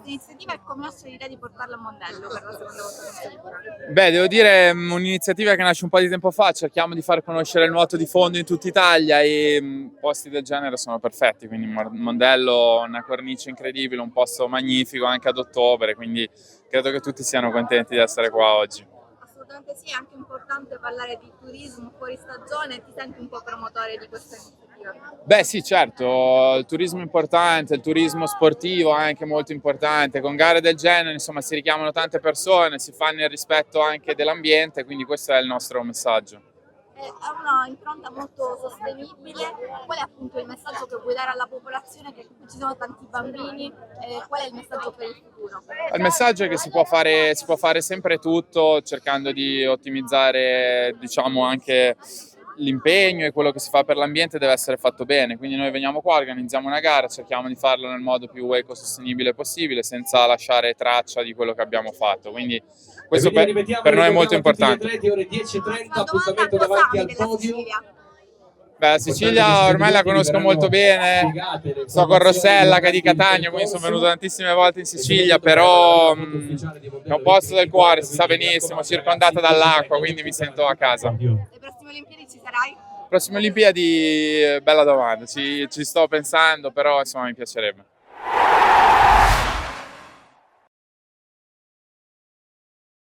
questa iniziativa e come nasce l'idea di portarla a Mondello per la seconda volta consecutiva? Beh, devo dire, un'iniziativa che nasce un po' di tempo fa, cerchiamo di far conoscere il nuoto di fondo in tutta Italia e posti del genere sono perfetti, quindi Mondello è una cornice incredibile, un posto magnifico anche ad ottobre, quindi credo che tutti siano contenti di essere qua oggi. Assolutamente sì, è anche importante parlare di turismo fuori stagione, ti senti un po' promotore di questa iniziativa? Beh sì, certo, il turismo è importante, il turismo sportivo è anche molto importante, con gare del genere insomma si richiamano tante persone, si fa nel rispetto anche dell'ambiente, quindi questo è il nostro messaggio. Ha una impronta molto sostenibile, qual è appunto il messaggio che vuoi dare alla popolazione, che ci sono tanti bambini, qual è il messaggio per il futuro? Il messaggio è che si può fare sempre tutto cercando di ottimizzare, diciamo, anche l'impegno e quello che si fa per l'ambiente deve essere fatto bene. Quindi noi veniamo qua, organizziamo una gara, cerchiamo di farlo nel modo più ecosostenibile possibile, senza lasciare traccia di quello che abbiamo fatto. Quindi questo per noi è molto importante. Ore 10:30, appuntamento davanti al podio. Beh, la Sicilia ormai la conosco molto bene, sto con Rossella che è di Catania, quindi sono venuto tantissime volte in Sicilia, però è un posto del cuore, si sa benissimo, circondata dall'acqua, quindi mi sento a casa. Le prossime Olimpiadi ci sarai? Prossime Olimpiadi, bella domanda, ci sto pensando, però insomma mi piacerebbe.